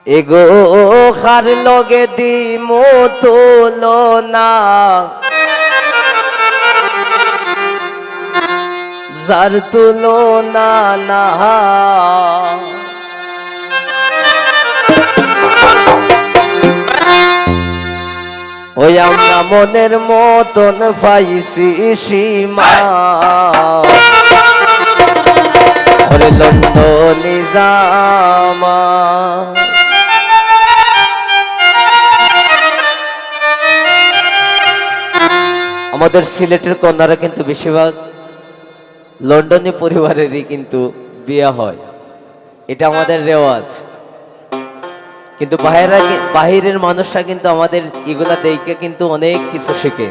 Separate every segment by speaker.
Speaker 1: এগো খার লগে দিমো তুলনা যার তুলনা না ওই আমরা মনের মতন পাইছি সীমা ওরে লন্ডনী জামা আমাদের সিলেটের কন্যারা কিন্তু বেশিরভাগ লন্ডনী পরিবারেরই কিন্তু বিয়ে হয়, এটা আমাদের রেওয়াজ। কিন্তু বাহিরের মানুষরা কিন্তু আমাদের এগুলা দেখে কিন্তু অনেক কিছু শেখে।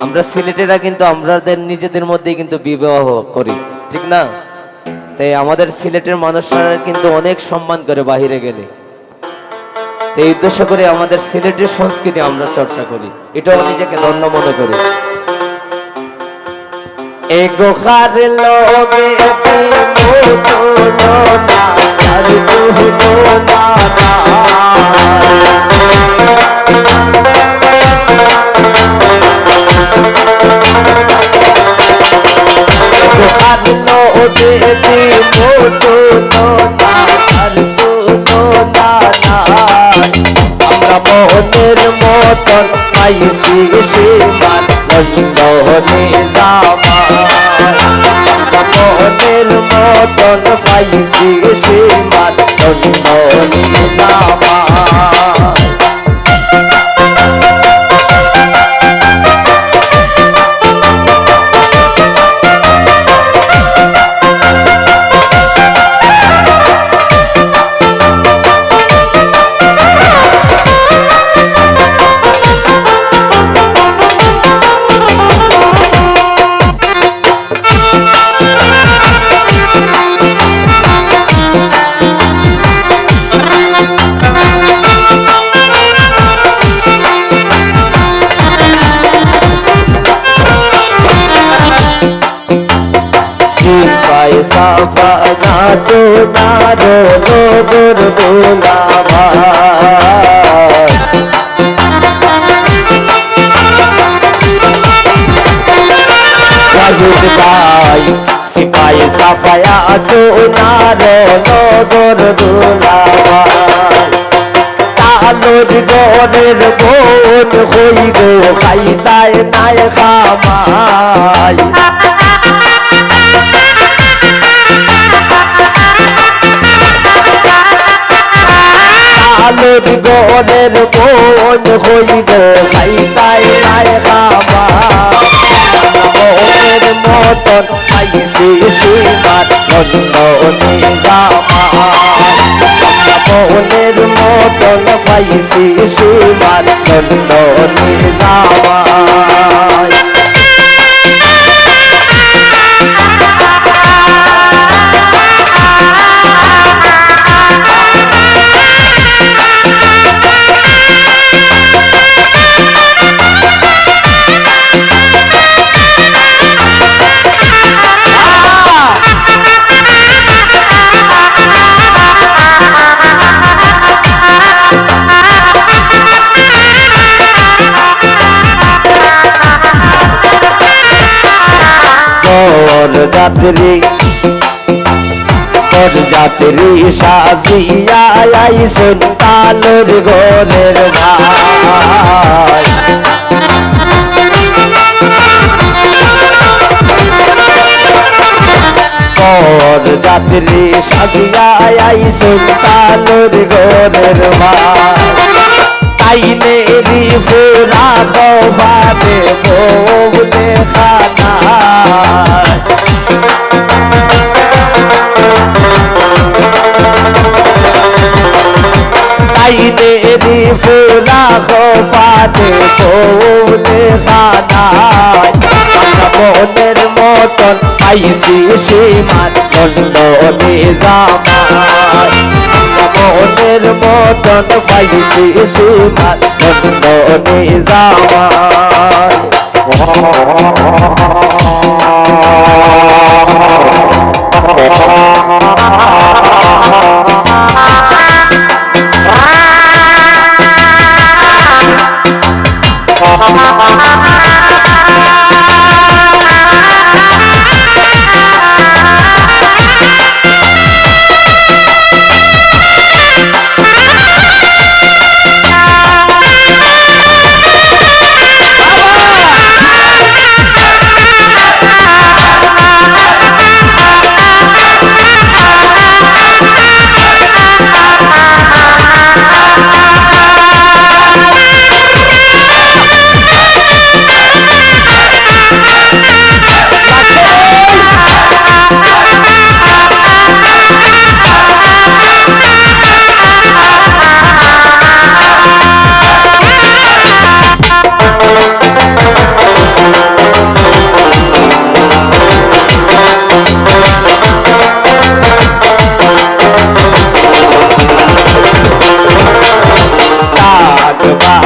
Speaker 1: আমরা সিলেটেরা কিন্তু আমাদের নিজেদের মধ্যেই কিন্তু বিবাহ করি, ঠিক না? তাই আমাদের সিলেটের মানুষরা কিন্তু অনেক সম্মান করে বাহিরে গেলে। তো এই উদ্দেশ্য করে আমাদের সিলেটের সংস্কৃতি আমরা চর্চা করি, এটাও নিজেকে ধন্য মনে করি। এগো খার লগে তুলনা আর তুলনা এগো খার লগে তুলনা আর তুলনা আমরা মনের মতন পাইছি সীমান লন্ডনী জামা মনের মতন পাইছি সীমান লন্ডনী জামা সাফা নাতো নারো লোদর দোলাভা ভাই সিপাই সাফায়া তো নারো লোদর দোলাভা তালোর গরের বোন হই গো খাইতায় নাই খামাই আলোর গনের বোন হই গো খাইতায় নাই খামা মনের মতন পাইছি সীমান লন্ডনী জামা মনের মতন পাইছি সীমান লন্ডনী জামা যাত্রী যাত্রী সাজিয়া আইসেন তালোর গনের ভাই যাত্রী সাজিয়া আইসেন তালোর গনের ভাই তাইলে রিফুরা বাদে বৌলে খানা তাইলে রিফুরা বাদে বৌলে খানা মনের মতন পাইছি সীমান লন্ডনী জামা মনের মতন পাইছি সীমান লন্ডনী জামা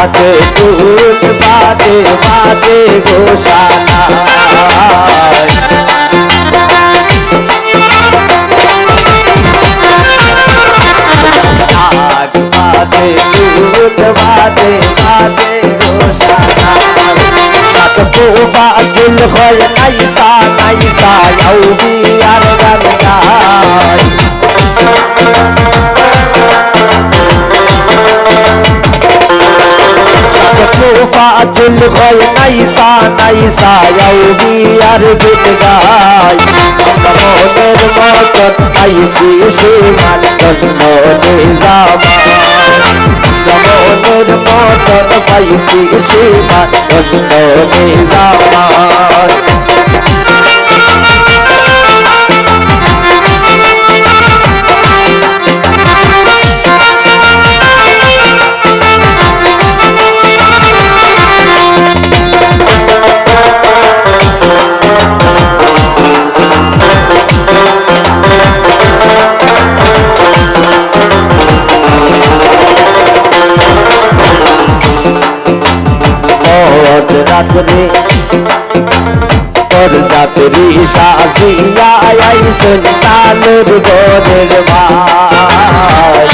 Speaker 1: বাজে দুধ বাজে বাজে গোসানায় ঢাক বাজে দুধ বাজে বাজে গোসানায় সাতপো বাজুল হয় নাইসা নাইসা আউবি আর গান গায় ফাজুল হয় নাইসা নাইসা আউবি আর গীত গায় মনের মতন আইসি সীমান জন্ম নিজামায় মনের মতন পাইসি সীমান জন্ম নিজামায় রাত্রে তোর যাত্রী সাজিয়া আইসেন তালুর গোদের ভাই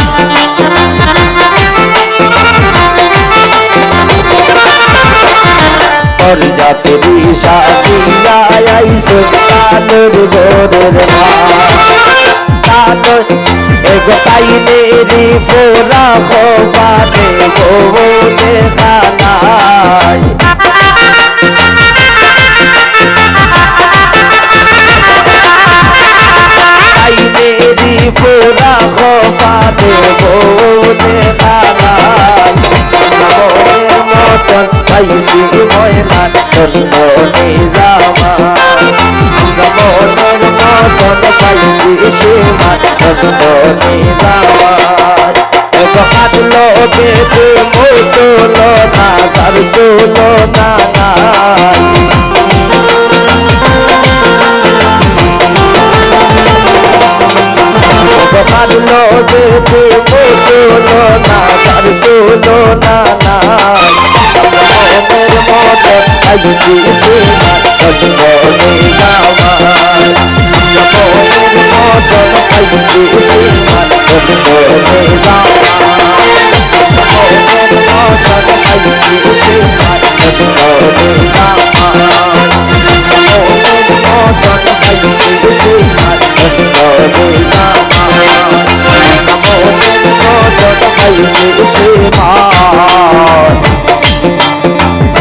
Speaker 1: তোর যাত্রী সাজিয়া আইসেন তালুর গোদের ভাই তালুর এগো তাইনে রি পোরা খোবানে গোবনে খানায় পুরা খোপাতে গোনে খানায় মনের মতন পাইছি ময়নার জন্ম নিজামায় মনের মতন পাইছি সীমার জন্ম নিজামায় কাটলো বেদে মোটলো না সার চুলো না নাই মারলো যেতে মোচলো না তার চলো না নাই মনের মতন আইসি সীমার জন্ম নিজামায় মনের মতন আইসি সীমার জন্ম নিজামায় মনের মতন আইসি সীমার জন্ম নিজামায় মনের মতন আইসি সীমার জন্ম নিজামায় মনের মতন আইসি সীমার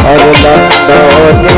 Speaker 1: আর লন্ডনে